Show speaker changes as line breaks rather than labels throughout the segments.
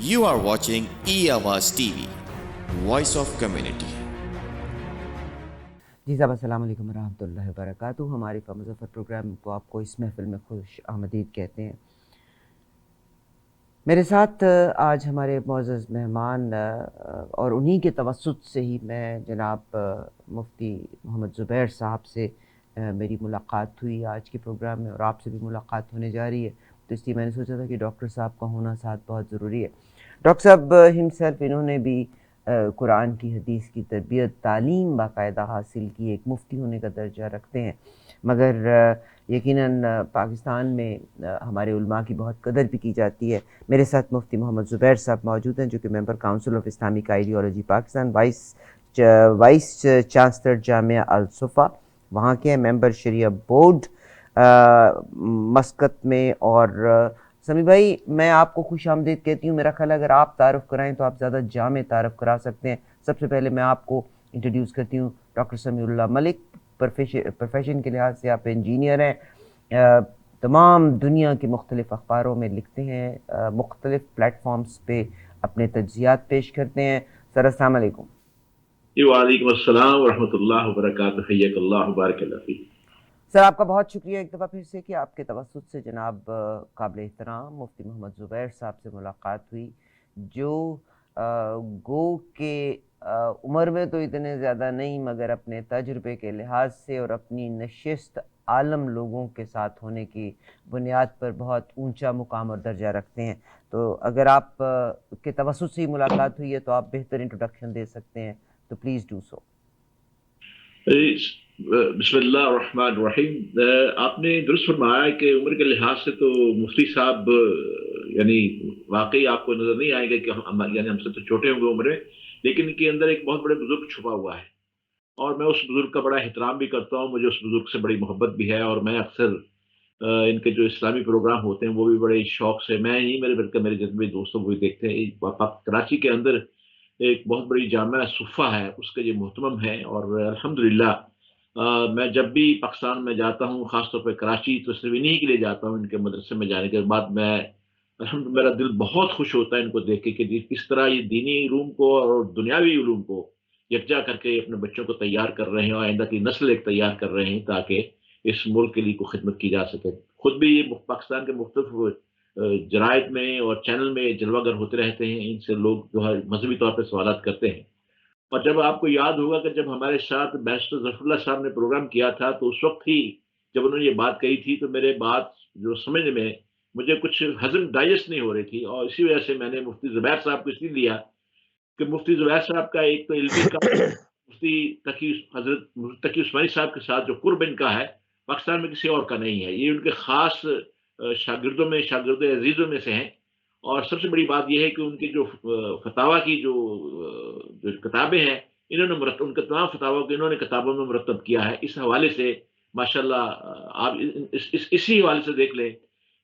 You are watching E-Awaaz TV, Voice of Community.
جی صاحب السلام علیکم ورحمۃ اللہ وبرکاتہ. ہماری مظفر پروگرام کو آپ کو اس محفل میں خوش آمدید کہتے ہیں. میرے ساتھ آج ہمارے معزز مہمان اور انہی کے توسط سے ہی میں جناب مفتی محمد زبیر صاحب سے میری ملاقات ہوئی آج کے پروگرام میں، اور آپ سے بھی ملاقات ہونے جا رہی ہے. تو اس لیے میں نے سوچا تھا کہ ڈاکٹر صاحب کا ہونا ساتھ بہت ضروری ہے. ڈاکٹر صاحب ہمسیلف انہوں نے بھی قرآن کی حدیث کی تربیت تعلیم باقاعدہ حاصل کی، ایک مفتی ہونے کا درجہ رکھتے ہیں، مگر یقیناً پاکستان میں ہمارے علماء کی بہت قدر بھی کی جاتی ہے. میرے ساتھ مفتی محمد زبیر صاحب موجود ہیں جو کہ member council of Islamic ideology Pakistan, vice chancellor Jamia Al-Safa وہاں کے ہیں، ممبر شریعہ بورڈ مسقط میں. اور سمیع بھائی میں آپ کو خوش آمدید کہتی ہوں. میرا خیال ہے اگر آپ تعارف کرائیں تو آپ زیادہ جامع تعارف کرا سکتے ہیں. سب سے پہلے میں آپ کو انٹروڈیوس کرتی ہوں ڈاکٹر سمیع اللہ ملک. پروفیشن کے لحاظ سے آپ انجینئر ہیں، تمام دنیا کے مختلف اخباروں میں لکھتے ہیں، مختلف پلیٹ فارمز پہ اپنے تجزیات پیش کرتے ہیں. سر السلام علیکم.
وعلیکم السلام ورحمۃ اللہ وبرکاتہ. حیاک اللہ بارک اللہ فیک.
سر آپ کا بہت شکریہ ایک دفعہ پھر سے کہ آپ کے توسط سے جناب قابل احترام مفتی محمد زبیر صاحب سے ملاقات ہوئی، جو گو کہ عمر میں تو اتنے زیادہ نہیں مگر اپنے تجربے کے لحاظ سے اور اپنی نشست عالم لوگوں کے ساتھ ہونے کی بنیاد پر بہت اونچا مقام اور درجہ رکھتے ہیں. تو اگر آپ کے توسط سے ہی ملاقات ہوئی ہے تو آپ بہتر انٹروڈکشن دے سکتے ہیں، تو پلیز ڈو سو.
بسم اللہ الرحمن الرحیم. آپ نے درست فرمایا کہ عمر کے لحاظ سے تو مفتی صاحب یعنی واقعی آپ کو نظر نہیں آئے گا کہ ہم سے تو چھوٹے ہوں گے عمر میں، لیکن ان کے اندر ایک بہت بڑے بزرگ چھپا ہوا ہے، اور میں اس بزرگ کا بڑا احترام بھی کرتا ہوں. مجھے اس بزرگ سے بڑی محبت بھی ہے، اور میں اکثر ان کے جو اسلامی پروگرام ہوتے ہیں وہ بھی بڑے شوق سے، میں ہی میرے بلکہ میرے جتنے دوستوں کو بھی دیکھتے ہیں. کراچی کے اندر ایک بہت بڑی جامعہ صفا ہے، اس کا یہ محتمم ہے، اور الحمدللہ میں جب بھی پاکستان میں جاتا ہوں خاص طور پہ کراچی تو صرف انہی کے لیے جاتا ہوں. ان کے مدرسے میں جانے کے بعد میں میرا دل بہت خوش ہوتا ہے ان کو دیکھ کے کہ کس طرح یہ دینی علوم کو اور دنیاوی علوم کو یکجا کر کے اپنے بچوں کو تیار کر رہے ہیں، اور آئندہ کی نسل ایک تیار کر رہے ہیں تاکہ اس ملک کے لیے کوئی خدمت کی جا سکے. خود بھی یہ پاکستان کے مختلف جرائد میں اور چینل میں جلوہ گر ہوتے رہتے ہیں. ان سے لوگ جو ہے مذہبی طور پہ سوالات کرتے ہیں. اور جب آپ کو یاد ہوگا کہ جب ہمارے ساتھ بیرسٹر ظفر اللہ صاحب نے پروگرام کیا تھا تو اس وقت ہی جب انہوں نے یہ بات کہی تھی تو میرے بات جو سمجھنے میں مجھے کچھ ہضم ڈائجسٹ نہیں ہو رہی تھی، اور اسی وجہ سے میں نے مفتی زبیر صاحب کو اس لیے لیا کہ مفتی زبیر صاحب کا ایک تو علمی کا مفتی حضرت تقی عثمانی صاحب کے ساتھ جو قرب ان کا ہے پاکستان میں کسی اور کا نہیں ہے. یہ ان کے خاص شاگردوں میں شاگرد عزیزوں میں سے ہیں. اور سب سے بڑی بات یہ ہے کہ ان کی جو فتاوا کی جو کتابیں ہیں انہوں نے ان کے تمام فتاوا کو انہوں نے کتابوں میں مرتب کیا ہے. اس حوالے سے ماشاءاللہ آپ اسی حوالے سے دیکھ لیں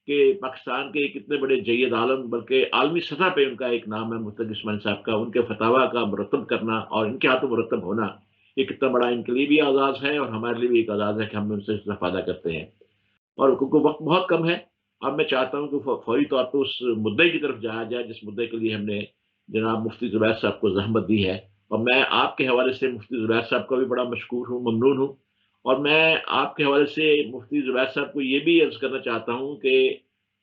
کہ پاکستان کے کتنے بڑے جید عالم بلکہ عالمی سطح پہ ان کا ایک نام ہے مفتی عثمانی صاحب کا. ان کے فتاوا کا مرتب کرنا اور ان کے ہاتھوں مرتب ہونا یہ کتنا بڑا ان کے لیے بھی اعزاز ہے، اور ہمارے لیے بھی ایک اعزاز ہے کہ ہم ان سے استفادہ کرتے ہیں. اور کیونکہ وقت بہت کم ہے اب میں چاہتا ہوں کہ فوری طور پہ اس مدعے کی طرف جایا جائے جس مدعے کے لیے ہم نے جناب مفتی زبیر صاحب کو زحمت دی ہے. اور میں آپ کے حوالے سے مفتی زبیر صاحب کا بھی بڑا مشکور ہوں، ممنون ہوں. اور میں آپ کے حوالے سے مفتی زبیر صاحب کو یہ بھی عرض کرنا چاہتا ہوں کہ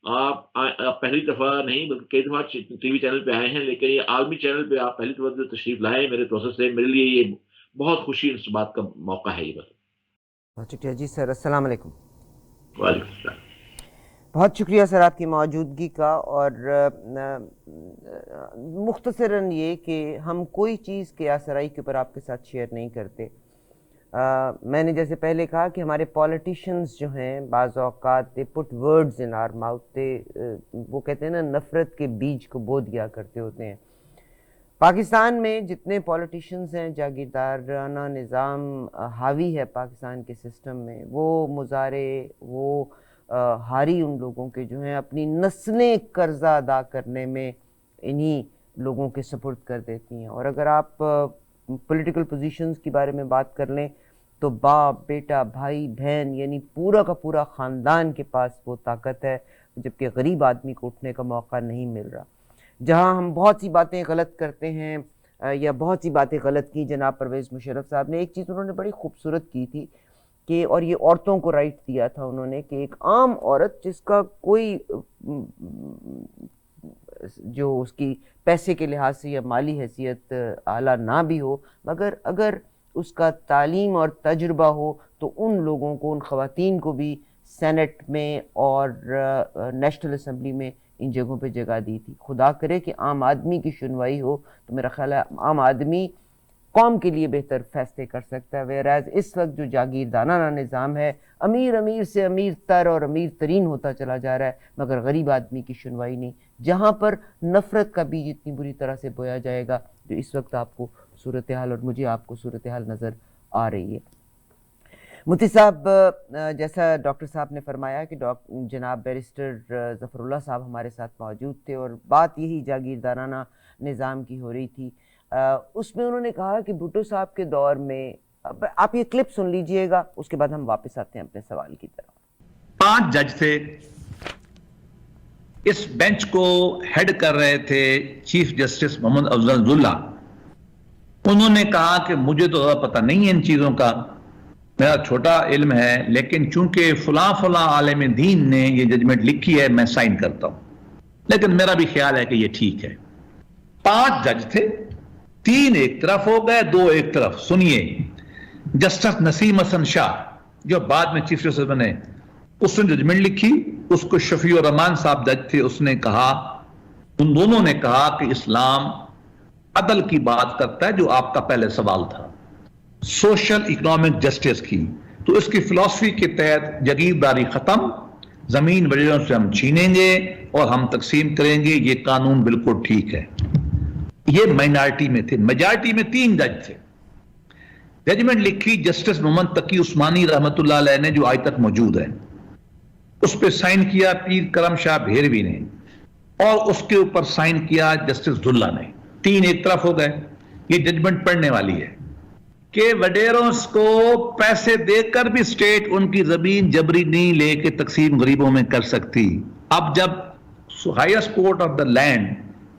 آپ پہلی دفعہ نہیں بلکہ کئی دفعہ ٹی وی چینل پہ آئے ہیں، لیکن یہ عالمی چینل پہ آپ پہلی دفعہ جو تشریف لائے میرے توسط سے میرے لیے یہ بہت خوشی اس بات کا موقع ہے. یہ بس
بہت شکریہ. جی سر السلام علیکم.
وعلیکم السلام.
بہت شکریہ سر آپ کی موجودگی کا. اور مختصراً یہ کہ ہم کوئی چیز کے آسرائی کے اوپر آپ کے ساتھ شیئر نہیں کرتے. میں نے جیسے پہلے کہا کہ ہمارے پولیٹیشنز جو ہیں بعض اوقات دے پٹ ورڈز ان آر ماؤتھ، وہ کہتے ہیں نا نفرت کے بیج کو بو دیا کرتے ہوتے ہیں. پاکستان میں جتنے پولیٹیشنز ہیں جاگیردارانہ نظام حاوی ہے پاکستان کے سسٹم میں، وہ مظاہرے وہ ہاری ان لوگوں کے جو ہیں اپنی نسلیں قرضہ ادا کرنے میں انہی لوگوں کے سپرد کر دیتی ہیں. اور اگر آپ پولیٹیکل پوزیشنز کے بارے میں بات کر لیں تو باپ بیٹا بھائی بہن یعنی پورا کا پورا خاندان کے پاس وہ طاقت ہے، جبکہ غریب آدمی کو اٹھنے کا موقع نہیں مل رہا. جہاں ہم بہت سی باتیں غلط کرتے ہیں یا بہت سی باتیں غلط کی، جناب پرویز مشرف صاحب نے ایک چیز انہوں نے بڑی خوبصورت کی تھی کہ، اور یہ عورتوں کو رائٹ دیا تھا انہوں نے، کہ ایک عام عورت جس کا کوئی جو اس کی پیسے کے لحاظ سے یا مالی حیثیت اعلیٰ نہ بھی ہو، مگر اگر اس کا تعلیم اور تجربہ ہو تو ان لوگوں کو، ان خواتین کو بھی سینٹ میں اور نیشنل اسمبلی میں ان جگہوں پہ جگہ دی تھی۔ خدا کرے کہ عام آدمی کی سنوائی ہو تو میرا خیال ہے عام آدمی قوم کے لیے بہتر فیصلے کر سکتا ہے، ویراز اس وقت جو جاگیردانہ نظام ہے امیر سے امیر تر اور امیر ترین ہوتا چلا جا رہا ہے، مگر غریب آدمی کی سنوائی نہیں، جہاں پر نفرت کا بیج اتنی بری طرح سے بویا جائے گا، جو اس وقت آپ کو صورتحال اور مجھے آپ کو صورتحال نظر آ رہی ہے۔ مفتی صاحب، جیسا ڈاکٹر صاحب نے فرمایا کہ جناب بیرسٹر ظفر اللہ صاحب ہمارے ساتھ موجود تھے اور بات یہی جاگیردارانہ نظام کی ہو رہی تھی، اس میں انہوں نے کہا کہ بھٹو صاحب کے دور میں، آپ یہ کلپ سن لیجئے گا، اس کے بعد ہم واپس آتے ہیں اپنے سوال کی طرف۔
5 جج تھے، اس بینچ کو ہیڈ کر رہے تھے چیف جسٹس محمد افضل اللہ۔ انہوں نے کہا کہ مجھے تو پتہ نہیں ہے ان چیزوں کا، میرا چھوٹا علم ہے، لیکن چونکہ فلاں عالم دین نے یہ ججمنٹ لکھی ہے میں سائن کرتا ہوں، لیکن میرا بھی خیال ہے کہ یہ ٹھیک ہے۔ 5 جج تھے، 3 ایک طرف ہو گئے، 2 ایک طرف۔ سنیے، جسٹس نسیم حسن شاہ جو بعد میں چیف جسٹس بنے، اس نے ججمنٹ لکھی، اس کو شفیع الرحمان صاحب جج تھے، اس نے کہا، ان دونوں نے کہا کہ اسلام عدل کی بات کرتا ہے، جو آپ کا پہلے سوال تھا، سوشل اکنامک جسٹس کی، تو اس کی فلسفی کے تحت جاگیرداری ختم، زمین وڈیروں سے ہم چھینیں گے اور ہم تقسیم کریں گے، یہ قانون بالکل ٹھیک ہے۔ یہ مائنارٹی میں تھے، میجارٹی میں 3 جج تھے۔ ججمنٹ لکھی جسٹس محمد تقی عثمانی رحمۃ اللہ علیہ نے، جو آج تک موجود ہے، اس پہ سائن کیا پیر کرم شاہ بھیروی نے، اور اس کے اوپر سائن کیا جسٹس دھلا نے۔ 3 ایک طرف ہو گئے۔ یہ ججمنٹ پڑھنے والی ہے کہ وڈیروں کو پیسے دے کر بھی اسٹیٹ ان کی زمین جبری نہیں لے کے تقسیم غریبوں میں کر سکتی۔ اب جب highest court of the land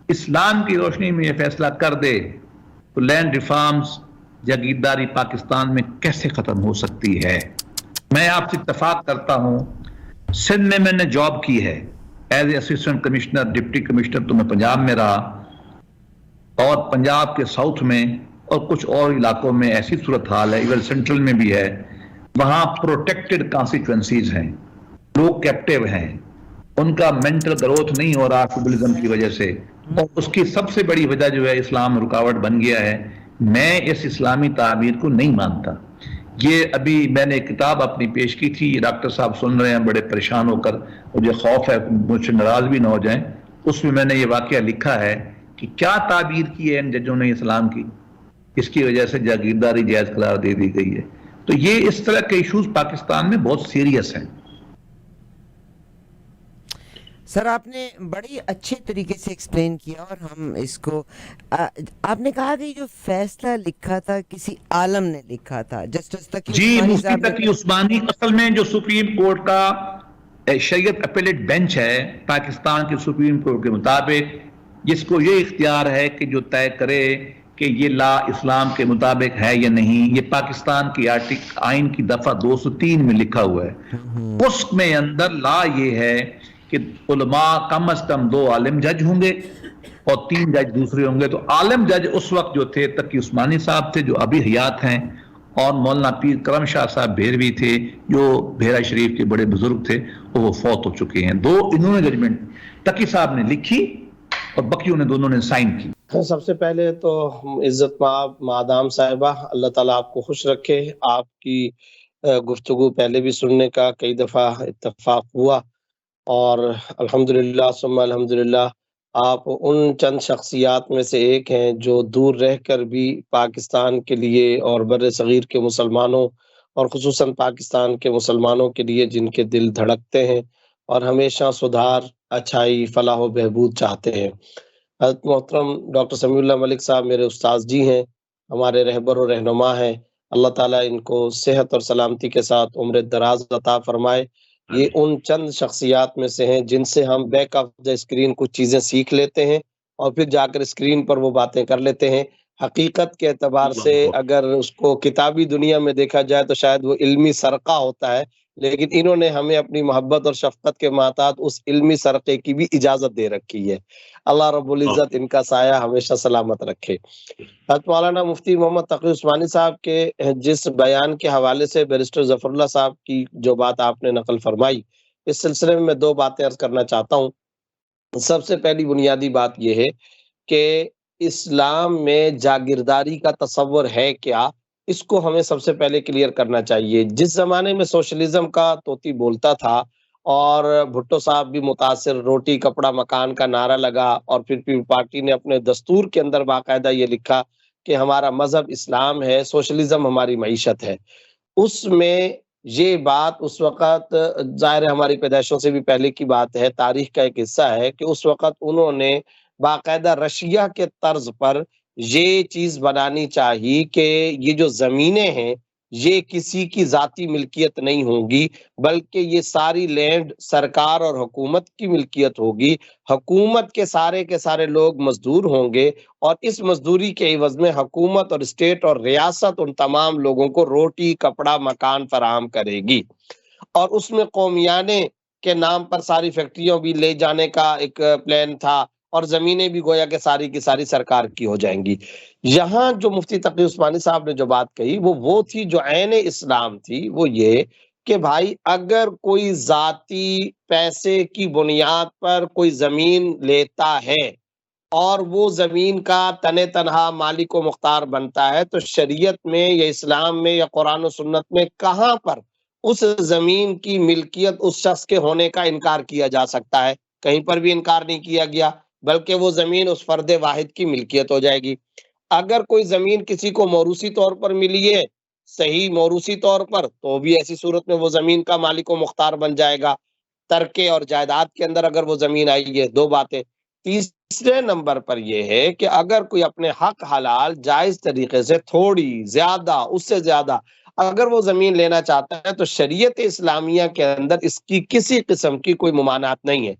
اسلام کی روشنی میں یہ فیصلہ کر دے تو لینڈ ریفارمز، جاگیرداری پاکستان میں کیسے ختم ہو سکتی ہے؟ میں آپ سے اتفاق کرتا ہوں، سندھ میں نے جاب کی ہے as a assistant commissioner, deputy commissioner, تو میں پنجاب میں رہا، اور پنجاب کے ساؤتھ میں اور کچھ اور علاقوں میں ایسی صورتحال ہے، ایون سینٹرل میں بھی ہے، وہاں پروٹیکٹڈ کانسٹیچوئنسیز ہیں، لوگ کیپٹیو ہیں، ان کا مینٹل گروتھ نہیں ہو رہا فیوڈلزم کی وجہ سے، اور اس کی سب سے بڑی وجہ جو ہے اسلام رکاوٹ بن گیا ہے۔ میں اس اسلامی تعبیر کو نہیں مانتا۔ یہ ابھی میں نے ایک کتاب اپنی پیش کی تھی، یہ ڈاکٹر صاحب سن رہے ہیں بڑے پریشان ہو کر، مجھے خوف ہے مجھ سے ناراض بھی نہ ہو جائیں، اس میں نے یہ واقعہ لکھا ہے کہ کیا تعبیر کی ہے ان ججوں نے اسلام کی، اس کی وجہ سے جاگیرداری جائز قرار دے دی گئی ہے۔ تو یہ اس طرح کے ایشوز پاکستان میں بہت سیریس ہیں۔
سر، آپ نے بڑی اچھے طریقے سے ایکسپلین کیا، اور ہم اس کو، آپ نے کہا کہ جو فیصلہ لکھا تھا کسی عالم نے لکھا تھا، جسٹس تقی
جی،
عثمانی
مفتی
صاحب نے،
تقی عثمانی اصل میں جو سپریم کورٹ کا شریعت اپیلیٹ بینچ ہے پاکستان کے سپریم کورٹ کے مطابق، جس کو یہ اختیار ہے کہ جو طے کرے کہ یہ لا اسلام کے مطابق ہے یا نہیں، یہ پاکستان کی آئین کی دفعہ 203 میں لکھا ہوا ہے۔ اس میں اندر لا یہ ہے کہ علماء کم از کم 2 عالم جج ہوں گے اور 3 جج دوسرے ہوں گے۔ تو عالم جج اس وقت جو تھے تقی عثمانی صاحب تھے، جو ابھی حیات ہیں، اور مولانا پیر کرم شاہ صاحب بھیروی تھے، جو بھیرا شریف کے بڑے بزرگ تھے، اور وہ فوت ہو چکے ہیں۔ 2 انہوں نے ججمنٹ تقی صاحب نے لکھی اور بقیوں نے دونوں نے سائن کی۔
سب سے پہلے تو عزت مادام صاحبہ، اللہ تعالیٰ آپ کو خوش رکھے۔ آپ کی گفتگو پہلے بھی سننے کا کئی دفعہ اتفاق ہوا، اور الحمدللہ ثم الحمدللہ آپ ان چند شخصیات میں سے ایک ہیں جو دور رہ کر بھی پاکستان کے لیے اور بر صغیر کے مسلمانوں اور خصوصاً پاکستان کے مسلمانوں کے لیے جن کے دل دھڑکتے ہیں اور ہمیشہ سدھار، اچھائی، فلاح و بہبود چاہتے ہیں۔ حضرت محترم ڈاکٹر سمیع اللہ ملک صاحب میرے استاذ جی ہیں، ہمارے رہبر و رہنما ہیں، اللہ تعالیٰ ان کو صحت اور سلامتی کے ساتھ عمر دراز عطا فرمائے۔ یہ ان چند شخصیات میں سے ہیں جن سے ہم بیک آف دا اسکرین کچھ چیزیں سیکھ لیتے ہیں اور پھر جا کر اسکرین پر وہ باتیں کر لیتے ہیں. حقیقت کے اعتبار سے اگر اس کو کتابی دنیا میں دیکھا جائے تو شاید وہ علمی سرقہ ہوتا ہے، لیکن انہوں نے ہمیں اپنی محبت اور شفقت کے محتاط اس علمی سرقے کی بھی اجازت دے رکھی ہے. اللہ رب العزت ان کا سایہ ہمیشہ سلامت رکھے. حضرت مولانا مفتی محمد تقی عثمانی صاحب کے جس بیان کے حوالے سے بیرسٹر ظفر اللہ صاحب کی جو بات آپ نے نقل فرمائی، اس سلسلے میں 2 باتیں عرض کرنا چاہتا ہوں. سب سے پہلی بنیادی بات یہ ہے کہ اسلام میں جاگیرداری کا تصور ہے کیا، اس کو ہمیں سب سے پہلے کلیئر کرنا چاہیے. جس زمانے میں سوشلزم کا طوطی بولتا تھا اور بھٹو صاحب بھی متاثر، روٹی کپڑا مکان کا نعرہ لگا، اور پھر پیپل پارٹی نے اپنے دستور کے اندر باقاعدہ یہ لکھا کہ ہمارا مذہب اسلام ہے، سوشلزم ہماری معیشت ہے. اس میں یہ بات اس وقت ظاہر ہے ہماری پیدائشوں سے بھی پہلے کی بات ہے، تاریخ کا ایک حصہ ہے کہ اس وقت انہوں نے باقاعدہ رشیا کے طرز پر یہ چیز بنانی چاہیے کہ یہ جو زمینیں ہیں یہ کسی کی ذاتی ملکیت نہیں ہوں گی، بلکہ یہ ساری لینڈ سرکار اور حکومت کی ملکیت ہوگی. حکومت کے سارے لوگ مزدور ہوں گے، اور اس مزدوری کے عوض میں حکومت اور اسٹیٹ اور ریاست ان تمام لوگوں کو روٹی کپڑا مکان فراہم کرے گی. اور اس میں قومیانے کے نام پر ساری فیکٹریوں بھی لے جانے کا ایک پلان تھا، اور زمینیں بھی گویا کہ ساری کی ساری سرکار کی ہو جائیں گی. یہاں جو مفتی تقی عثمانی صاحب نے جو بات کہی وہ تھی جو عین اسلام تھی. وہ یہ کہ بھائی اگر کوئی ذاتی پیسے کی بنیاد پر کوئی زمین لیتا ہے اور وہ زمین کا تنے تنہا مالک و مختار بنتا ہے، تو شریعت میں یا اسلام میں یا قرآن و سنت میں کہاں پر اس زمین کی ملکیت اس شخص کے ہونے کا انکار کیا جا سکتا ہے؟ کہیں پر بھی انکار نہیں کیا گیا، بلکہ وہ زمین اس فرد واحد کی ملکیت ہو جائے گی. اگر کوئی زمین کسی کو موروثی طور پر ملی ہے، صحیح موروثی طور پر، تو بھی ایسی صورت میں وہ زمین کا مالک و مختار بن جائے گا. ترکے اور جائیداد کے اندر اگر وہ زمین آئی ہے، 2 باتیں. تیسرے نمبر پر یہ ہے کہ اگر کوئی اپنے حق حلال جائز طریقے سے تھوڑی زیادہ اس سے زیادہ اگر وہ زمین لینا چاہتا ہے، تو شریعت اسلامیہ کے اندر اس کی کسی قسم کی کوئی ممانعت نہیں ہے.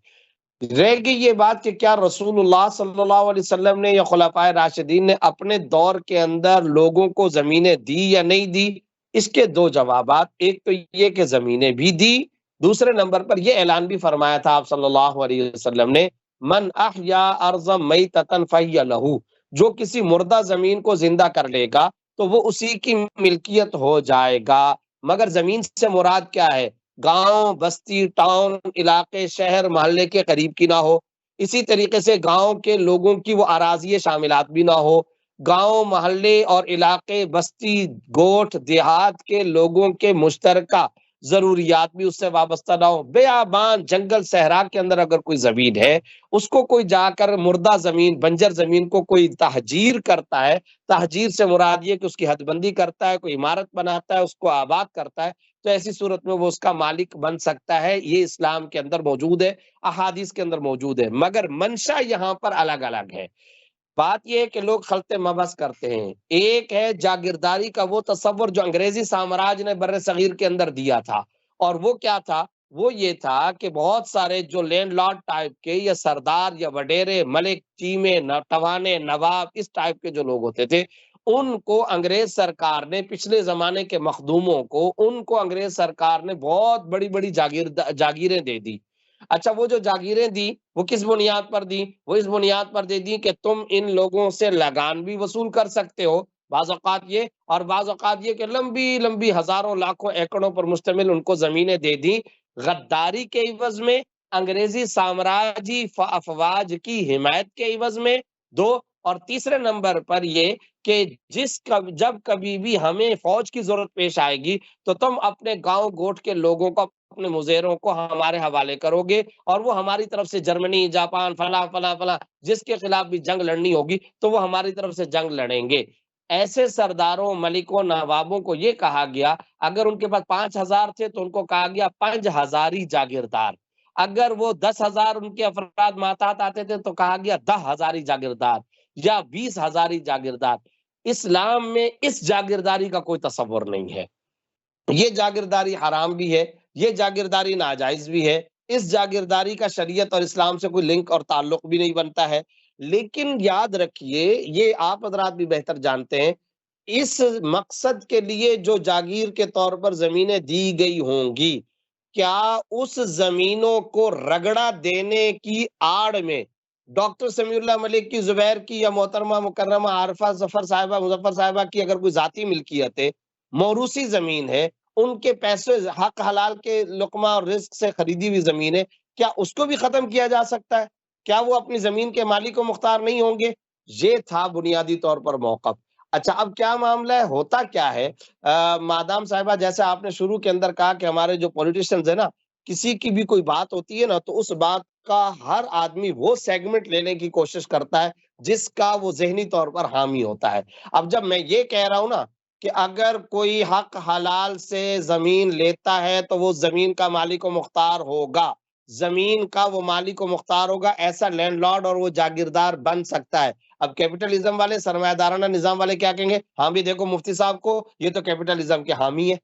رہ گئی یہ بات کہ کیا رسول اللہ صلی اللہ علیہ وسلم نے یا خلفائے راشدین نے اپنے دور کے اندر لوگوں کو زمینیں دی یا نہیں دی؟ اس کے 2 جوابات. ایک تو یہ کہ زمینیں بھی دی، دوسرے نمبر پر یہ اعلان بھی فرمایا تھا آپ صلی اللہ علیہ وسلم نے، من احیا ارضا میتۃ فہی لہ، جو کسی مردہ زمین کو زندہ کر لے گا تو وہ اسی کی ملکیت ہو جائے گا. مگر زمین سے مراد کیا ہے؟ گاؤں بستی ٹاؤن علاقے شہر محلے کے قریب کی نہ ہو. اسی طریقے سے گاؤں کے لوگوں کی وہ اراضی شاملات بھی نہ ہو. گاؤں محلے اور علاقے بستی گوٹھ دیہات کے لوگوں کے مشترکہ ضروریات بھی اس سے وابستہ نہ ہو. بیابان جنگل صحرا کے اندر اگر کوئی زمین ہے، اس کو کوئی جا کر مردہ زمین بنجر زمین کو کوئی تحجیر کرتا ہے، تحجیر سے مراد یہ کہ اس کی حد بندی کرتا ہے، کوئی عمارت بناتا ہے، اس کو آباد کرتا ہے، تو ایسی صورت میں وہ اس کا مالک بن سکتا ہے. یہ اسلام کے اندر موجود ہے، احادیث کے اندر موجود ہے. مگر منشا یہاں پر الگ الگ ہے. بات یہ ہے کہ لوگ خلط مبحث کرتے ہیں. ایک ہے جاگیرداری کا وہ تصور جو انگریزی سامراج نے بر صغیر کے اندر دیا تھا، اور وہ کیا تھا؟ وہ یہ تھا کہ بہت سارے جو لینڈ لارڈ ٹائپ کے یا سردار یا وڈیرے ملک چیمے نٹوانے نواب اس ٹائپ کے جو لوگ ہوتے تھے، ان کو انگریز سرکار نے پچھلے زمانے کے مخدوموں کو ان کو انگریز سرکار نے بہت بڑی بڑی جاگیریں دے دی. اچھا، وہ جو جاگیریں دی وہ کس بنیاد پر دی؟ وہ اس بنیاد پر دے دی کہ تم ان لوگوں سے لگان بھی وصول کر سکتے ہو، بعض اوقات یہ، اور بعض اوقات یہ کہ لمبی لمبی ہزاروں لاکھوں ایکڑوں پر مشتمل ان کو زمینیں دے دی غداری کے عوض میں، انگریزی سامراجی افواج کی حمایت کے عوض میں. 2 اور تیسرے نمبر پر یہ کہ جب کبھی بھی ہمیں فوج کی ضرورت پیش آئے گی تو تم اپنے گاؤں گوٹھ کے لوگوں کو اپنے مزیروں کو ہمارے حوالے کرو گے، اور وہ ہماری طرف سے جرمنی جاپان فلاں فلاں فلاں جس کے خلاف بھی جنگ لڑنی ہوگی تو وہ ہماری طرف سے جنگ لڑیں گے. ایسے سرداروں ملکوں نوابوں کو یہ کہا گیا، اگر ان کے پاس 5,000 تھے تو ان کو کہا گیا 5,000 جاگیردار. اگر وہ 10,000 ان کے افراد ماتحت آتے تھے تو کہا گیا 10,000 جاگیردار یا 20,000 جاگیردار. اسلام میں اس جاگیرداری کا کوئی تصور نہیں ہے. یہ جاگیرداری حرام بھی ہے، یہ جاگیرداری ناجائز بھی ہے. اس جاگیرداری کا شریعت اور اسلام سے کوئی لنک اور تعلق بھی نہیں بنتا ہے. لیکن یاد رکھیے، یہ آپ حضرات بھی بہتر جانتے ہیں، اس مقصد کے لیے جو جاگیر کے طور پر زمینیں دی گئی ہوں گی، کیا اس زمینوں کو رگڑا دینے کی آڑ میں ڈاکٹر سمیع اللہ ملک کی، زبیر کی، یا محترمہ مکرمہ عارفہ ظفر صاحبہ، مظفر صاحبہ کی اگر کوئی ذاتی ملکیت ہے، موروثی زمین ہے، ان کے پیسے حق حلال کے لقمہ اور رزق سے خریدی ہوئی زمین ہے، کیا اس کو بھی ختم کیا جا سکتا ہے؟ کیا وہ اپنی زمین کے مالک و مختار نہیں ہوں گے؟ یہ تھا بنیادی طور پر موقف۔ اچھا، اب کیا معاملہ ہے، ہوتا کیا ہے؟ مادام صاحبہ، جیسے آپ نے شروع کے اندر کہا کہ ہمارے جو پولیٹیشنز ہیں نا، کسی کی بھی کوئی بات ہوتی ہے نا، تو اس بات کا ہر آدمی وہ سیگمنٹ لینے کی کوشش کرتا ہے جس کا وہ ذہنی طور پر حامی ہوتا ہے۔ اب جب میں یہ کہہ رہا ہوں نا کہ اگر کوئی حق حلال سے زمین لیتا ہے تو وہ زمین کا مالک و مختار ہوگا، زمین کا وہ مالک و مختار ہوگا، ایسا لینڈ لارڈ اور وہ جاگیردار بن سکتا ہے۔ اب کیپٹلزم والے، سرمایہ دارانہ نظام والے کیا کہیں گے؟ ہاں بھی دیکھو مفتی صاحب کو، یہ تو کیپٹلزم کے حامی ہے۔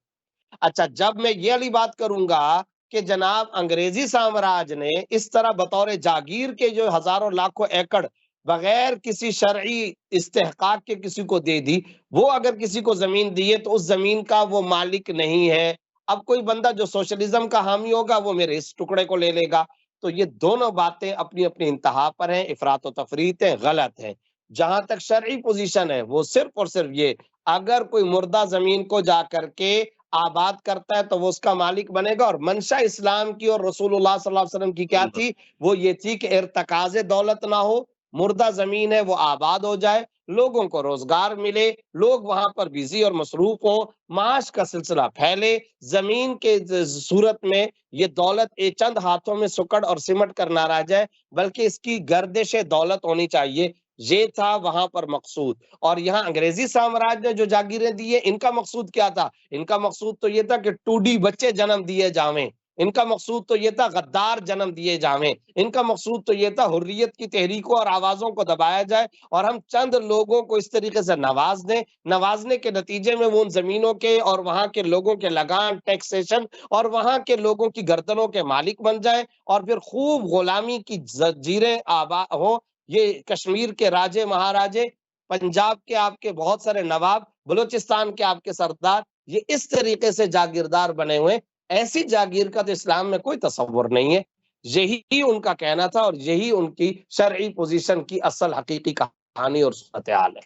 اچھا، جب میں یہ والی بات کروں گا کہ جناب انگریزی سامراج نے اس طرح بطور جاگیر کے جو ہزاروں لاکھوں ایکڑ بغیر کسی شرعی استحقاق کے کسی کو دے دی، وہ اگر کسی کو زمین دی ہے تو اس زمین کا وہ مالک نہیں ہے۔ اب کوئی بندہ جو سوشلزم کا حامی ہوگا وہ میرے اس ٹکڑے کو لے لے گا۔ تو یہ دونوں باتیں اپنی اپنی انتہا پر ہیں، افراط و تفریط ہیں، غلط ہیں۔ جہاں تک شرعی پوزیشن ہے وہ صرف اور صرف یہ، اگر کوئی مردہ زمین کو جا کر کے آباد کرتا ہے تو وہ اس کا مالک بنے گا۔ اور منشا اسلام کی اور رسول اللہ صلی اللہ علیہ وسلم کی کیا تھی؟ وہ یہ تھی کہ ارتکاز دولت نہ ہو، مردہ زمین ہے وہ آباد ہو جائے، لوگوں کو روزگار ملے، لوگ وہاں پر بزی اور مصروف ہوں، معاش کا سلسلہ پھیلے۔ زمین کے صورت میں یہ دولت چند ہاتھوں میں سکڑ اور سمٹ کر نہ رہ جائے، بلکہ اس کی گردش دولت ہونی چاہیے۔ یہ تھا وہاں پر مقصود۔ اور یہاں انگریزی سامراج نے جو جاگیریں دی ہیں، ان کا مقصود کیا تھا؟ ان کا مقصود تو یہ تھا کہ ٹوڈی بچے جنم دیے جاویں، ان کا مقصود تو یہ تھا غدار جنم دیے جاویں، ان کا مقصود تو یہ تھا حریت کی تحریکوں اور آوازوں کو دبایا جائے، اور ہم چند لوگوں کو اس طریقے سے نواز دیں، نوازنے کے نتیجے میں وہ ان زمینوں کے اور وہاں کے لوگوں کے لگان، ٹیکسیشن اور وہاں کے لوگوں کی گردنوں کے مالک بن جائیں، اور پھر خوب غلامی کی زنجیریں آباد ہوں۔ یہ کشمیر کے راجے مہاراجے، پنجاب کے آپ کے بہت سارے نواب، بلوچستان کے آپ کے سردار، یہ اس طریقے سے جاگیردار بنے ہوئے۔ ایسی جاگیر کا تو اسلام میں کوئی تصور نہیں ہے۔ یہی ان کا کہنا تھا، اور یہی ان کی شرعی پوزیشن کی اصل حقیقی کہانی اور صورتحال ہے۔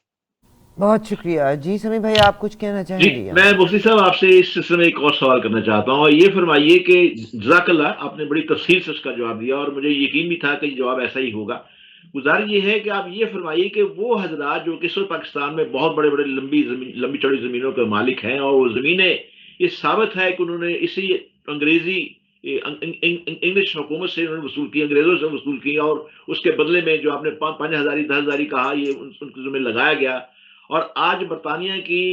بہت شکریہ جی۔ سمیع بھائی، آپ کچھ کہنا چاہیں
جی،
گے؟
میں مفتی صاحب آپ سے اس سلسلے میں ایک اور سوال کرنا چاہتا ہوں، اور یہ فرمائیے کہ جزاک اللہ، آپ نے بڑی تفصیل سے اس کا جواب دیا اور مجھے یقین بھی تھا کہ جواب ایسا ہی ہوگا۔ گزارش یہ ہے کہ آپ یہ فرمائیے کہ وہ حضرات جو کہ پاکستان میں بہت بڑے بڑے لمبی چوڑی زمینوں کے مالک ہیں، اور وہ زمینیں یہ ثابت ہے کہ انہوں نے اسی انگریزی انگلش حکومت سے انہوں نے وصول کی، انگریزوں سے وصول کی، اور اس کے بدلے میں جو آپ نے 5,000 10,000 کہا، یہ ان کے ذمہ لگایا گیا۔ اور آج برطانیہ کی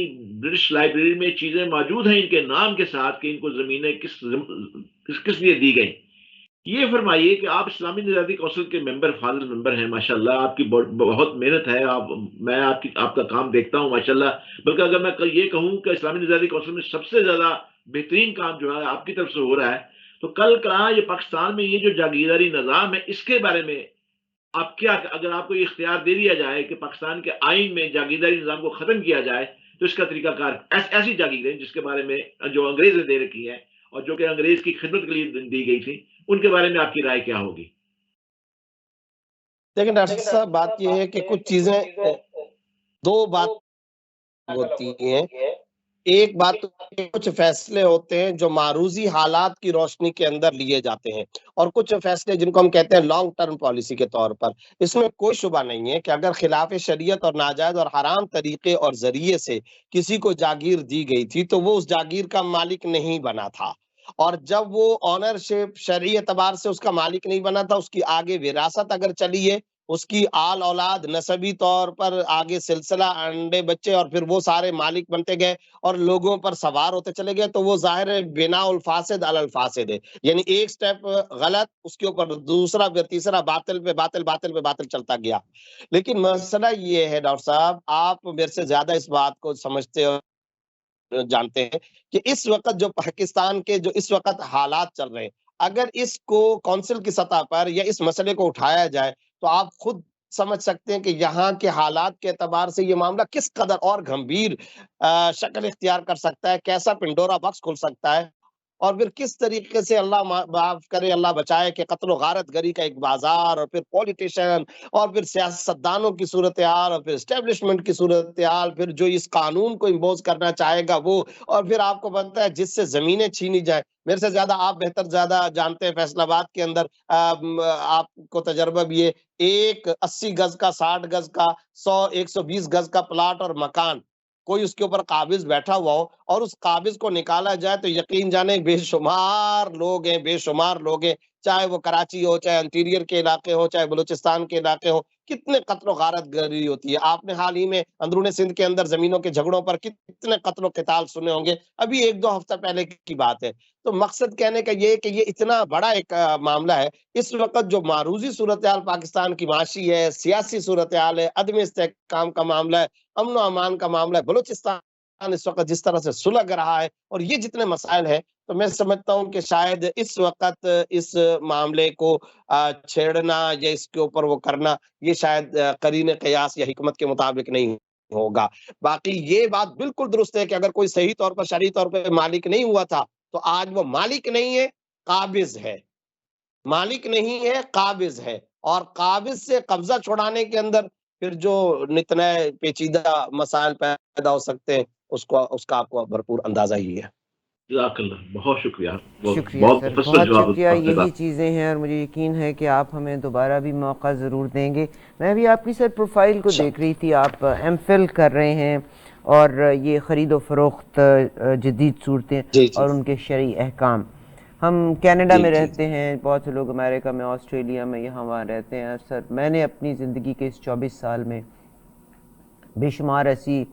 برٹش لائبریری میں چیزیں موجود ہیں ان کے نام کے ساتھ کہ ان کو زمینیں کس لیے دی گئیں۔ یہ فرمائیے کہ آپ اسلامی نژادی کونسل کے ممبر، فاضل ممبر ہیں، ماشاءاللہ آپ کی بہت محنت ہے، میں آپ کا کام دیکھتا ہوں ماشاءاللہ، بلکہ اگر میں یہ کہوں کہ اسلامی نژادی کونسل میں سب سے زیادہ بہترین کام جو ہے آپ کی طرف سے ہو رہا ہے، تو کل کہاں یہ پاکستان میں یہ جو جاگیرداری نظام ہے، اس کے بارے میں آپ کیا، اگر آپ کو یہ اختیار دے دیا جائے کہ پاکستان کے آئین میں جاگیرداری نظام کو ختم کیا جائے، تو اس کا طریقہ کار، ایسی جاگیردیں جس کے بارے میں جو انگریز نے دے رکھی ہیں اور جو کہ انگریز کی خدمت کے لیے دی گئی تھی، ان کے بارے میں آپ کی رائے کیا ہوگی؟
لیکن ڈاکٹر صاحب، بات یہ ہے کہ کچھ چیزیں دو بات ہوتی ہیں۔ ایک بات تو کچھ فیصلے ہوتے ہیں جو معروضی حالات کی روشنی کے اندر لیے جاتے ہیں، اور کچھ فیصلے جن کو ہم کہتے ہیں لانگ ٹرم پالیسی کے طور پر۔ اس میں کوئی شبہ نہیں ہے کہ اگر خلاف شریعت اور ناجائز اور حرام طریقے اور ذریعے سے کسی کو جاگیر دی گئی تھی تو وہ اس جاگیر کا مالک نہیں بنا تھا، اور جب وہ آنرشپ شرعی اعتبار سے اس کا مالک نہیں بنا تھا، اس کی آگے وراثت اگر چلی ہے، اس کی آل اولاد نسبی طور پر آگے سلسلہ، انڈے بچے، اور پھر وہ سارے مالک بنتے گئے اور لوگوں پر سوار ہوتے چلے گئے، تو وہ ظاہر ہے بنا الفاسد علی الفاسد ہے، یعنی ایک سٹیپ غلط، اس کے اوپر دوسرا پھر تیسرا، باطل پہ باطل، باطل پہ باطل چلتا گیا۔ لیکن مسئلہ یہ ہے ڈاکٹر صاحب، آپ میرے سے زیادہ اس بات کو سمجھتے ہو، جانتے ہیں کہ اس وقت جو پاکستان کے جو اس وقت حالات چل رہے ہیں، اگر اس کو کونسل کی سطح پر یا اس مسئلے کو اٹھایا جائے تو آپ خود سمجھ سکتے ہیں کہ یہاں کے حالات کے اعتبار سے یہ معاملہ کس قدر اور گھمبیر شکل اختیار کر سکتا ہے، کیسا پنڈورا باکس کھل سکتا ہے، اور پھر کس طریقے سے اللہ معاف کرے اللہ بچائے کہ قتل و غارت گری کا ایک بازار، اور پھر پولیٹیشن، اور پھر سیاستدانوں کی صورتحال، اور پھر اسٹیبلشمنٹ کی صورتحال، پھر جو اس قانون کو امبوز کرنا چاہے گا وہ، اور پھر آپ کو بنتا ہے جس سے زمینیں چھینی جائیں۔ میرے سے زیادہ آپ بہتر زیادہ جانتے ہیں فیصل آباد کے اندر آپ کو تجربہ بھی ہے، ایک 80 گز کا، 60 گز کا، 120 گز کا پلاٹ اور مکان کوئی اس کے اوپر قابض بیٹھا ہوا ہو اور اس قابض کو نکالا جائے تو یقین جانے بے شمار لوگ ہیں، بے شمار لوگ ہیں، چاہے وہ کراچی ہو، چاہے انٹیریئر کے علاقے ہو، چاہے بلوچستان کے علاقے ہو، کتنے قتل و غارت گری ہوتی ہے۔ آپ نے حال ہی میں اندرون سندھ کے اندر زمینوں کے جھگڑوں پر کتنے قتل و قتال سنے ہوں گے، ابھی 1-2 ہفتہ پہلے کی بات ہے۔ تو مقصد کہنے کا یہ کہ یہ اتنا بڑا ایک معاملہ ہے، اس وقت جو معروضی صورتحال پاکستان کی معاشی ہے، سیاسی صورتحال ہے، عدم استحکام کا معاملہ ہے، امن و امان کا معاملہ ہے، بلوچستان اس وقت جس طرح سے سلگ رہا ہے، اور یہ جتنے مسائل ہیں، تو میں سمجھتا ہوں کہ شاید اس وقت اس معاملے کو چھیڑنا یا اس کے اوپر وہ کرنا، یہ شاید قرین قیاس یا حکمت کے مطابق نہیں ہوگا۔ باقی یہ بات بالکل درست ہے کہ اگر کوئی صحیح طور پر شرعی طور پہ مالک نہیں ہوا تھا تو آج وہ مالک نہیں ہے، قابض ہے، مالک نہیں ہے، قابض ہے، اور قابض سے قبضہ چھڑانے کے اندر پھر جو نتنے پیچیدہ مسائل پیدا ہو سکتے ہیں اس کا آپ کو بھرپور اندازہ ہی ہے۔
جزاک اللہ، بہت شکریہ،
شکریہ
بہت
سر،
مفصل
بہت
جواب
شکریہ،
آپ نے
یہی چیزیں ہیں اور مجھے یقین ہے کہ آپ ہمیں دوبارہ بھی موقع ضرور دیں گے۔ میں بھی آپ کی سر پروفائل کو دیکھ رہی تھی، آپ ایم فل کر رہے ہیں اور یہ خرید و فروخت جدید صورتیں
جی جی
اور ان کے شرعی احکام۔ ہم کینیڈا
جی
میں
جی
رہتے ہیں، بہت سے لوگ امریکہ میں، آسٹریلیا میں، یہاں وہاں رہتے ہیں۔ سر میں نے اپنی زندگی کے اس 24 سال میں بے شمار ایسی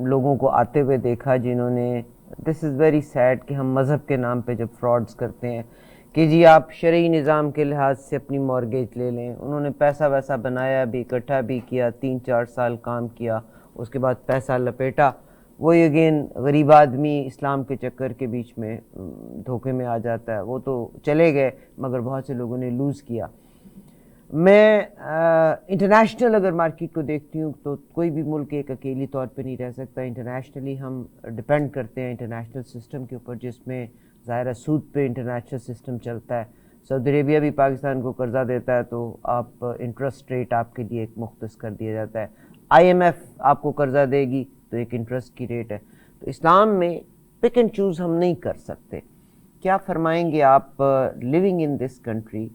لوگوں کو آتے ہوئے دیکھا جنہوں نے، دس از ویری سیڈ کہ ہم مذہب کے نام پہ جب فراڈز کرتے ہیں کہ جی آپ شرعی نظام کے لحاظ سے اپنی مورگیج لے لیں، انہوں نے پیسہ ویسا بنایا بھی، اکٹھا بھی کیا، 3-4 سال کام کیا، اس کے بعد پیسہ لپیٹا، وہی اگین غریب آدمی اسلام کے چکر کے بیچ میں دھوکے میں آ جاتا ہے۔ وہ تو چلے گئے مگر بہت سے لوگوں نے لوز کیا۔ میں انٹرنیشنل اگر مارکیٹ کو دیکھتی ہوں تو کوئی بھی ملک ایک اکیلی طور پہ نہیں رہ سکتا، انٹرنیشنلی ہم ڈپینڈ کرتے ہیں انٹرنیشنل سسٹم کے اوپر، جس میں ظاہر سود پہ انٹرنیشنل سسٹم چلتا ہے۔ سعودی عربیہ بھی پاکستان کو قرضہ دیتا ہے تو آپ انٹرسٹ ریٹ آپ کے لیے ایک مختص کر دیا جاتا ہے، آئی ایم ایف آپ کو قرضہ دے گی تو ایک انٹرسٹ کی ریٹ ہے۔ تو اسلام میں پک اینڈ چوز ہم نہیں کر سکتے۔ کیا فرمائیں گے آپ living in this country?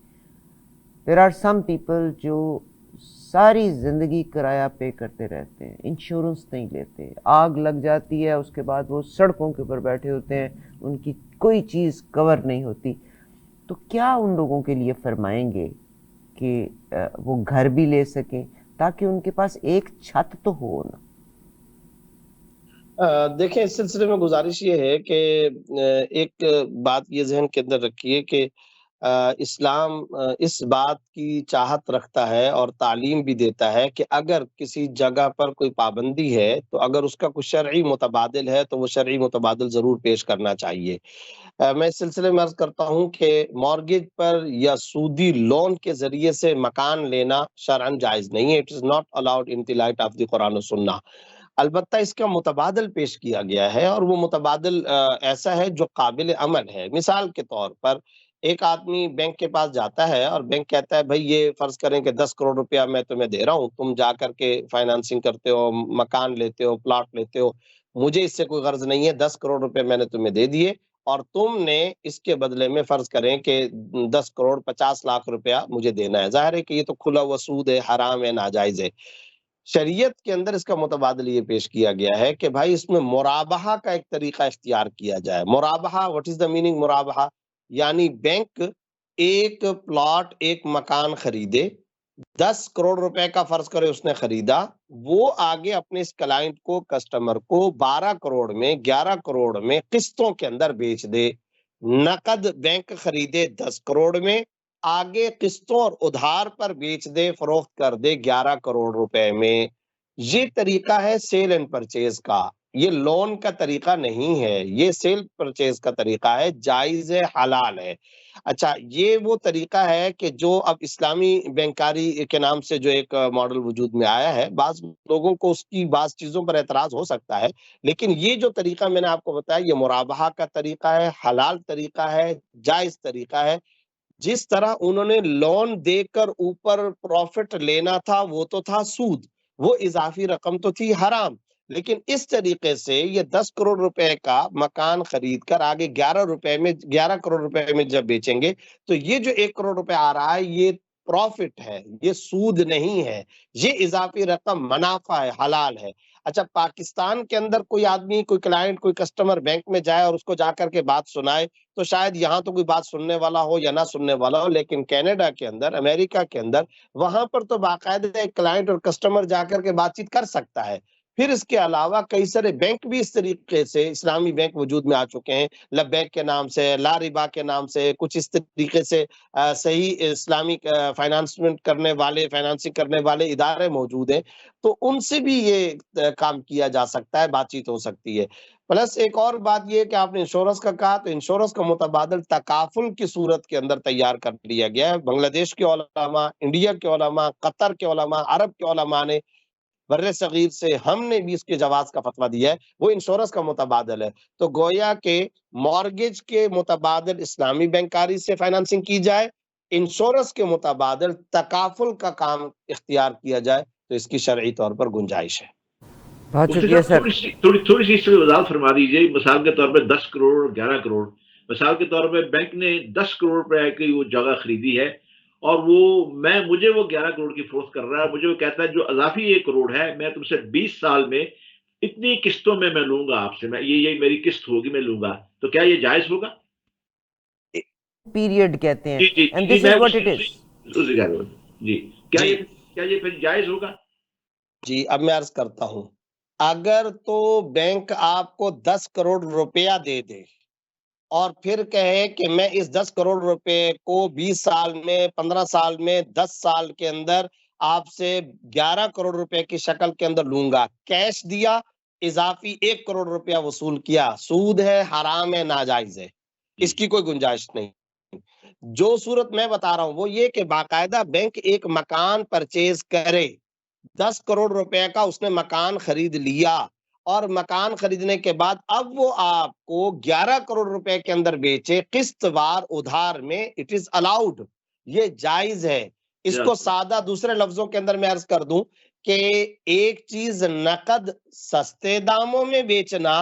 There are some people جو ساری زندگی کرایہ پے کرتے رہتے ہیں، انشورنس نہیں لیتے، آگ لگ جاتی ہے اس کے بعد وہ سڑکوں کے اوپر بیٹھے ہوتے ہیں، ان کی کوئی چیز کور نہیں ہوتی۔ تو کیا ان لوگوں کے لیے فرمائیں گے کہ وہ گھر بھی لے سکیں تاکہ ان کے پاس ایک چھت تو ہو نا؟
دیکھیں اس سلسلے میں گزارش یہ ہے کہ ایک بات یہ ذہن کے اندر رکھیے کہ اسلام اس بات کی چاہت رکھتا ہے اور تعلیم بھی دیتا ہے کہ اگر کسی جگہ پر کوئی پابندی ہے تو اگر اس کا کوئی شرعی متبادل ہے تو وہ شرعی متبادل ضرور پیش کرنا چاہیے۔ میں اس سلسلے میں عرض کرتا ہوں کہ مارگیج پر یا سودی لون کے ذریعے سے مکان لینا شرعاً جائز نہیں ہے، it is not allowed in the light of the Quran و سنہ۔ البتہ اس کا متبادل پیش کیا گیا ہے اور وہ متبادل ایسا ہے جو قابل عمل ہے۔ مثال کے طور پر ایک آدمی بینک کے پاس جاتا ہے اور بینک کہتا ہے بھائی یہ فرض کریں کہ 10 کروڑ روپیہ میں تمہیں دے رہا ہوں، تم جا کر کے فائنانسنگ کرتے ہو، مکان لیتے ہو، پلاٹ لیتے ہو، مجھے اس سے کوئی غرض نہیں ہے، 10 کروڑ روپے میں نے تمہیں دے دیے اور تم نے اس کے بدلے میں فرض کریں کہ 10 کروڑ 50 لاکھ روپیہ مجھے دینا ہے۔ ظاہر ہے کہ یہ تو کھلا ہوا سود ہے، حرام ہے، ناجائز ہے۔ شریعت کے اندر اس کا متبادل یہ پیش کیا گیا ہے کہ بھائی اس میں مرابحہ کا ایک طریقہ اختیار کیا جائے۔ مرابحہ، واٹ از دا میننگ مرابحہ؟ یعنی بینک ایک پلاٹ، ایک مکان خریدے، 10 کروڑ روپے کا فرض کرے اس نے خریدا، وہ آگے اپنے اس کلائنٹ کو، کسٹمر کو 12 کروڑ میں، 11 کروڑ میں قسطوں کے اندر بیچ دے۔ نقد بینک خریدے 10 کروڑ میں، آگے قسطوں اور ادھار پر بیچ دے، فروخت کر دے 11 کروڑ روپے میں۔ یہ طریقہ ہے سیل اینڈ پرچیز کا۔ یہ لون کا طریقہ نہیں ہے، یہ سیل پرچیز کا طریقہ ہے، جائز ہے، حلال ہے۔ اچھا، یہ وہ طریقہ ہے کہ جو اب اسلامی بینکاری کے نام سے جو ایک ماڈل وجود میں آیا ہے، بعض لوگوں کو اس کی بعض چیزوں پر اعتراض ہو سکتا ہے، لیکن یہ جو طریقہ میں نے آپ کو بتایا، یہ مرابحہ کا طریقہ ہے، حلال طریقہ ہے، جائز طریقہ ہے۔ جس طرح انہوں نے لون دے کر اوپر پروفٹ لینا تھا، وہ تو تھا سود، وہ اضافی رقم تو تھی حرام، لیکن اس طریقے سے یہ 10 کروڑ روپے کا مکان خرید کر آگے 11 کروڑ روپے میں جب بیچیں گے تو یہ جو 1 کروڑ روپے آ رہا ہے یہ پروفٹ ہے، یہ سود نہیں ہے، یہ اضافی رقم منافع ہے، حلال ہے۔ اچھا، پاکستان کے اندر کوئی آدمی، کوئی کلائنٹ، کوئی کسٹمر بینک میں جائے اور اس کو جا کر کے بات سنائے تو شاید یہاں تو کوئی بات سننے والا ہو یا نہ سننے والا ہو، لیکن کینیڈا کے اندر، امریکہ کے اندر، وہاں پر تو باقاعدہ ایک کلائنٹ اور کسٹمر جا کر کے بات چیت کر سکتا ہے۔ پھر اس کے علاوہ کئی سارے بینک بھی اس طریقے سے، اسلامی بینک وجود میں آ چکے ہیں، لبیک کے نام سے، لا ربا کے نام سے، کچھ اس طریقے سے صحیح اسلامک فائنانسنگ کرنے والے ادارے موجود ہیں، تو ان سے بھی یہ کام کیا جا سکتا ہے، بات چیت ہو سکتی ہے۔ پلس ایک اور بات یہ کہ آپ نے انشورنس کا کہا، تو انشورنس کا متبادل تکافل کی صورت کے اندر تیار کر لیا گیا ہے۔ بنگلہ دیش کے علماء، انڈیا کے علماء، قطر کے علماء، عرب کے علماء نے، بر صغیر سے ہم نے بھی اس کے جواز کا فتویٰ دیا ہے، وہ انشورنس کا متبادل ہے۔ تو گویا کہ مارگیج کے متبادل اسلامی بینکاری سے فائنانسنگ کی جائے، انشورنس کے متبادل تکافل کا کام اختیار کیا جائے، تو اس کی شرعی طور پر گنجائش ہے۔
بہت شکریہ سر۔
تھوڑی سی اس میں وضاحت فرما دیجیے، مثال کے طور پہ 10 کروڑ 11 کروڑ، مثال کے طور پہ بینک نے 10 کروڑ روپے کی وہ جگہ خریدی ہے اور مجھے وہ 11 کروڑ کی فروخت کر رہا ہے، مجھے وہ کہتا ہے جو اضافی 1 کروڑ ہے میں تم سے 20 سال میں اتنی قسطوں میں لوں گا آپ سے، میں یہ میری قسط ہوگی، میں لوں گا، تو کیا یہ جائز ہوگا؟
پیریڈ کہتے ہیں،
جی
and this is what it is۔
جی، کیا یہ پھر جائز ہوگا؟
جی، اب میں عرض کرتا ہوں، اگر تو بینک آپ کو 10 کروڑ روپیہ دے دے اور پھر کہے کہ میں اس 10 کروڑ روپے کو 20 سال میں، 15 سال میں، 10 سال کے اندر آپ سے 11 کروڑ روپے کی شکل کے اندر لوں گا، کیش دیا، اضافی 1 کروڑ روپیہ وصول کیا، سود ہے، حرام ہے، ناجائز ہے، اس کی کوئی گنجائش نہیں۔ جو صورت میں بتا رہا ہوں وہ یہ کہ باقاعدہ بینک ایک مکان پرچیز کرے، 10 کروڑ روپے کا اس نے مکان خرید لیا، اور مکان خریدنے کے بعد اب وہ آپ کو 11 کروڑ روپے کے اندر بیچے قسط وار ادھار میں، اٹ از الاؤڈ، یہ جائز ہے۔ اس کو سادہ دوسرے لفظوں کے اندر میں عرض کر دوں کہ ایک چیز نقد سستے داموں میں بیچنا،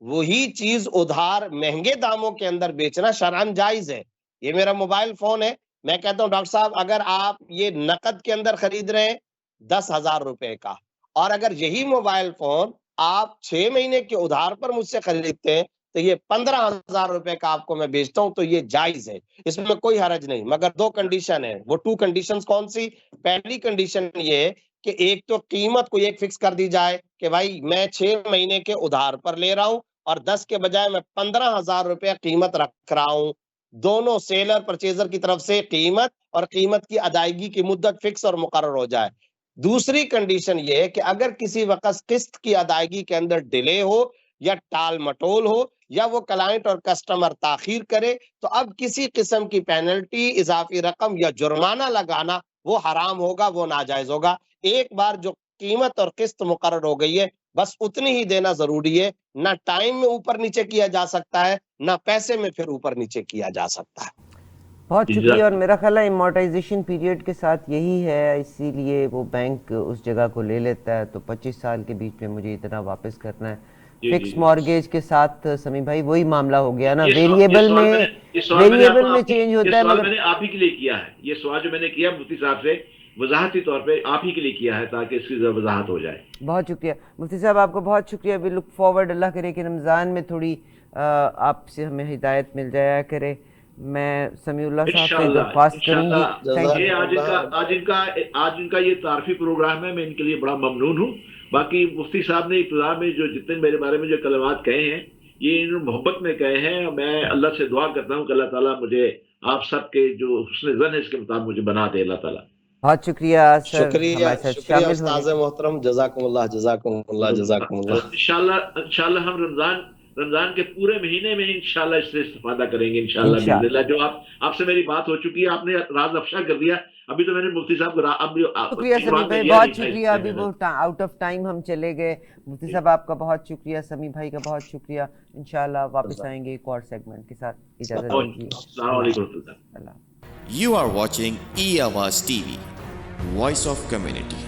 وہی چیز ادھار مہنگے داموں کے اندر بیچنا شرعاً جائز ہے۔ یہ میرا موبائل فون ہے، میں کہتا ہوں ڈاکٹر صاحب اگر آپ یہ نقد کے اندر خرید رہے ہیں 10,000 روپے کا، اور اگر یہی موبائل فون آپ 6 مہینے کے ادھار پر مجھ سے خریدتے ہیں تو یہ 15,000 روپے کا آپ کو میں بیچتا ہوں، تو یہ جائز ہے، اس میں کوئی حرج نہیں، مگر 2 کنڈیشن ہے۔ وہ 2 کنڈیشنز کون سی؟ پہلی کنڈیشن یہ ہے کہ ایک تو قیمت کو ایک فکس کر دی جائے کہ بھائی میں 6 مہینے کے ادھار پر لے رہا ہوں اور 10 کے بجائے میں 15,000 روپے قیمت رکھ رہا ہوں، دونوں سیلر پرچیزر کی طرف سے قیمت اور قیمت کی ادائیگی کی مدت فکس اور مقرر ہو جائے۔ دوسری کنڈیشن یہ ہے کہ اگر کسی وقت قسط کی ادائیگی کے اندر ڈیلے ہو یا ٹال مٹول ہو یا وہ کلائنٹ اور کسٹمر تاخیر کرے تو اب کسی قسم کی پینلٹی، اضافی رقم یا جرمانہ لگانا وہ حرام ہوگا، وہ ناجائز ہوگا۔ ایک بار جو قیمت اور قسط مقرر ہو گئی ہے بس اتنی ہی دینا ضروری ہے، نہ ٹائم میں اوپر نیچے کیا جا سکتا ہے، نہ پیسے میں پھر اوپر نیچے کیا جا سکتا ہے۔
بہت شکریہ، اور میرا خیال ہے امورٹائزیشن پیریڈ کے ساتھ یہی ہے، اسی لیے وہ بینک اس جگہ کو لے لیتا ہے، تو 25 سال کے بیچ میں مجھے اتنا واپس کرنا ہے۔ فکس مارگیج کے ساتھ سمی بھائی وہی معاملہ ہو گیا نا، ویریبل میں چینج ہوتا ہے، مگر
میں نے آپ ہی کے لیے کیا ہے، یہ سوال جو میں نے کیا مفتی صاحب سے وضاحتی طور پہ آپ ہی کے لیے کیا ہے تاکہ اس کی وضاحت ہو جائے۔
بہت شکریہ مفتی صاحب، آپ کو بہت شکریہ۔ وی لک فارورڈ، اللہ کرے کہ رمضان میں تھوڑی آپ سے ہمیں ہدایت مل جایا کرے۔ میں سمیع اللہ صاحب سے درخواست کروں گی،
آج ان کا یہ تعارفی پروگرام ہے، میں ان کے لیے بڑا ممنون ہوں۔ باقی مفتی صاحب نے ابتدا میں جو جتنے میرے بارے میں جو کلمات کہے ہیں یہ انہوں نے محبت میں کہے ہیں، میں اللہ سے دعا کرتا ہوں کہ اللہ تعالیٰ مجھے آپ سب کے جو حسن ظن ہے اس کے مطابق مجھے بنا دے اللہ تعالیٰ۔
بہت شکریہ سر
شکریہ
ہمارے ساتھ
شکریہ
شامل
استاذ
ہونے
محترم، جزاکم اللہ جزاکم اللہ جزاکم اللہ.
انشاءاللہ ہم رمضان کے پورے مہینے میں انشاءاللہ اس سے استفادہ کریں گے انشاءاللہ
انشاءاللہ.
باذن اللہ. جو آپ سے میری بات ہو چکی ہے، آپ نے راز افشا کر دیا. ابھی تو میں نے مفتی صاحب کو
شکریہ سمیع بھائی، بہت شکریہ. ابھی وہ آؤٹ آف ٹائم ہم چلے گئے. مفتی صاحب آپ کا بہت شکریہ، سمیع بھائی کا بہت شکریہ. انشاءاللہ واپس آئیں گے ایک اور سیگمنٹ کے ساتھ. اجازت دیجیے.
السلام علیکم و رحمۃ اللہ.
You are watching E-Awaaz TV, Voice of Community.